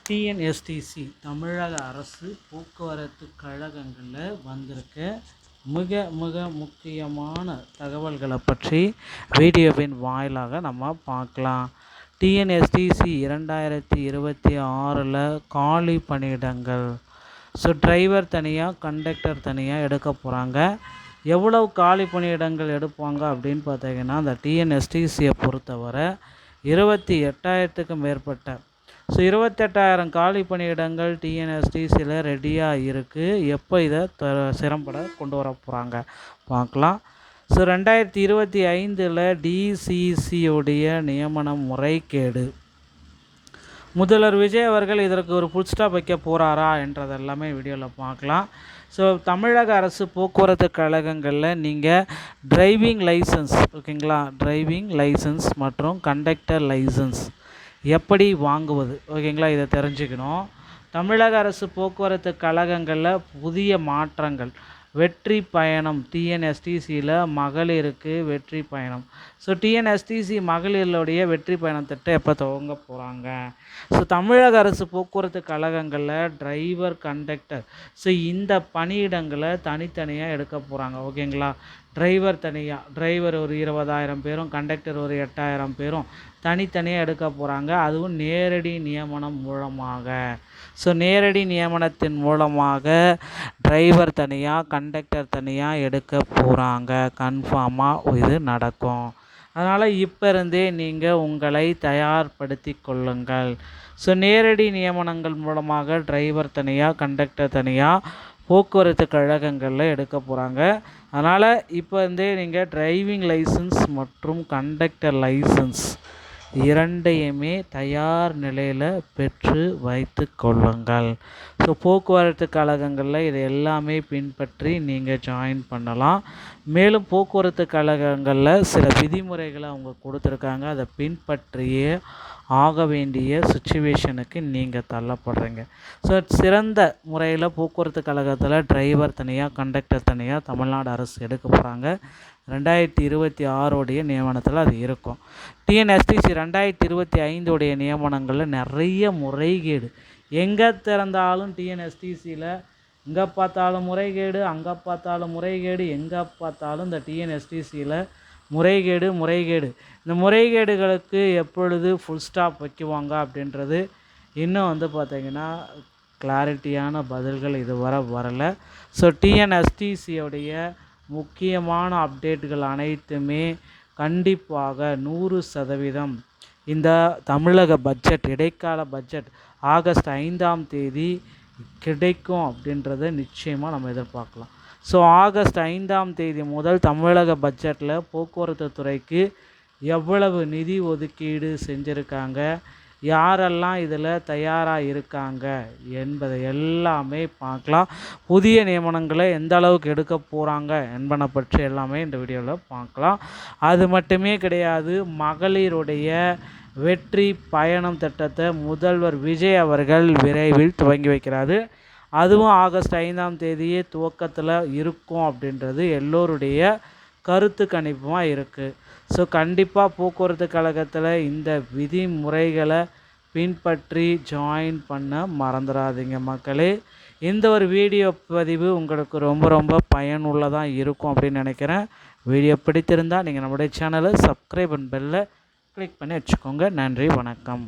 TNSTC தமிழக அரசு போக்குவரத்து கழகங்களில் வந்திருக்க மிக மிக முக்கியமான தகவல்களை பற்றி வீடியோவின் வாயிலாக நம்ம பார்க்கலாம். டிஎன்எஸ்டிசி 2026 காலி பணியிடங்கள். டிரைவர் தனியாக, கண்டக்டர் தனியாக எடுக்க போகிறாங்க. எவ்வளவு காலி பணியிடங்கள் எடுப்பாங்க அப்படின்னு பார்த்தீங்கன்னா, அந்த டிஎன்எஸ்டிசியை பொறுத்தவரை 28,000க்கும் மேற்பட்ட 28,000 காலி பணியிடங்கள் டிஎன்எஸ்டிசியில் ரெடியாக இருக்குது. எப்போ இதை சிறம்பட கொண்டு வர போகிறாங்க பார்க்கலாம். 2025 டிசிசியோடைய நியமன முறைகேடு. முதல்வர் விஜய் அவர்கள் இதற்கு ஒரு ஃபுல் ஸ்டாப் வைக்க போகிறாரா என்றதெல்லாமே வீடியோவில் பார்க்கலாம். தமிழக அரசு போக்குவரத்து கழகங்களில் நீங்கள் டிரைவிங் லைசன்ஸ், ஓகேங்களா, டிரைவிங் லைசன்ஸ் மற்றும் கண்டக்டர் லைசன்ஸ் எப்படி வாங்குவது, ஓகேங்களா, இதை தெரிஞ்சுக்கணும். தமிழக அரசு போக்குவரத்து கழகங்களில் புதிய மாற்றங்கள். வெற்றி பயணம் டிஎன்எஸ்டிசியில் மகளிருக்கு வெற்றி பயணம். டிஎன்எஸ்டிசி மகளிருடைய வெற்றி பயணம் திட்டம் எப்போ துவங்க போகிறாங்க? தமிழக அரசு போக்குவரத்து கழகங்களில் டிரைவர், கண்டக்டர் இந்த பணியிடங்களை தனித்தனியாக எடுக்க போகிறாங்க, ஓகேங்களா. டிரைவர் தனியாக, டிரைவர் ஒரு 20,000 பேரும், கண்டக்டர் ஒரு 8,000 பேரும் தனித்தனியாக எடுக்க போகிறாங்க. அதுவும் நேரடி நியமனம் மூலமாக. நேரடி நியமனத்தின் மூலமாக டிரைவர் தனியாக, கண்டக்டர் தனியாக எடுக்க போகிறாங்க. கன்ஃபார்மாக இது நடக்கும். அதனால் இப்போ இருந்தே நீங்கள் உங்களை தயார்படுத்தி கொள்ளுங்கள். நேரடி நியமனங்கள் மூலமாக டிரைவர் தனியாக, கண்டக்டர் தனியாக போக்குவரத்து கழகங்களில் எடுக்க போகிறாங்க. அதனால் இப்போ இருந்தே நீங்கள் டிரைவிங் லைசன்ஸ் மற்றும் கண்டக்டர் லைசன்ஸ் இரண்டையுமே தயார் நிலையில் பெற்று வைத்து கொள்ளுங்கள். போக்குவரத்து கழகங்களில் இது எல்லாமே பின்பற்றி நீங்கள் ஜாயின் பண்ணலாம். மேலும் போக்குவரத்து கழகங்களில் சில விதிமுறைகளை அவங்க கொடுத்துருக்காங்க. அதை பின்பற்றியே ஆக வேண்டிய சுச்சுவேஷனுக்கு நீங்கள் தள்ளப்படுறீங்க. சிறந்த முறையில் போக்குவரத்து கழகத்தில் டிரைவர் தனியாக, கண்டக்டர் தனியாக தமிழ்நாடு அரசு எடுக்க போகிறாங்க. 2026 நியமனத்தில் அது இருக்கும். டிஎன்எஸ்டிசி 2025 நியமனங்களில் நிறைய முறைகேடு. எங்கே திறந்தாலும் டிஎன்எஸ்டிசியில் இங்கே பார்த்தாலும் முறைகேடு, அங்கே பார்த்தாலும் முறைகேடு, எங்கே பார்த்தாலும் இந்த டிஎன்எஸ்டிசியில் முறைகேடு. இந்த முறைகேடுகளுக்கு எப்பொழுது ஃபுல் ஸ்டாப் வைக்குவாங்க அப்படின்றது இன்னும் பார்த்திங்கன்னா கிளாரிட்டியான பதில்கள் இதுவரை வரலை. டிஎன்எஸ்டிசியோடைய முக்கியமான அப்டேட்டுகள் அனைத்துமே கண்டிப்பாக 100% இந்த தமிழக பட்ஜெட், இடைக்கால பட்ஜெட் ஆகஸ்ட் 5 கிடைக்கும் அப்படின்றத நிச்சயமாக நம்ம எதிர்பார்க்கலாம். ஆகஸ்ட் 5 முதல் தமிழக பட்ஜெட்டில் போக்குவரத்து துறைக்கு எவ்வளவு நிதி ஒதுக்கீடு செஞ்சுருக்காங்க, யாரெல்லாம் இதில் தயாராக இருக்காங்க என்பதை எல்லாமே பார்க்கலாம். புதிய நியமனங்களை எந்த அளவுக்கு எடுக்க போகிறாங்க என்பதை பற்றி எல்லாமே இந்த வீடியோவில் பார்க்கலாம். அது மட்டுமே கிடையாது, மகளிருடைய வெற்றி பயணம் திட்டத்தை முதல்வர் விஜய் அவர்கள் விரைவில் துவங்கி வைக்கிறாரு. அதுவும் ஆகஸ்ட் 5 துவக்கத்தில் இருக்கும் அப்படின்றது எல்லோருடைய கருத்து கணிப்புமாக இருக்குது. கண்டிப்பாக போக்குவரத்து கழகத்தில் இந்த விதிமுறைகளை பின்பற்றி ஜாயின் பண்ண மறந்துடாதீங்க மக்களே. இந்த ஒரு வீடியோ பதிவு உங்களுக்கு ரொம்ப ரொம்ப பயனுள்ளதாக இருக்கும் அப்படின்னு நினைக்கிறேன். வீடியோ பிடித்திருந்தால் நீங்கள் நம்முடைய சேனலை சப்ஸ்கிரைப் அண்ட் பெல்லை கிளிக் பண்ணி வச்சுக்கோங்க. நன்றி, வணக்கம்.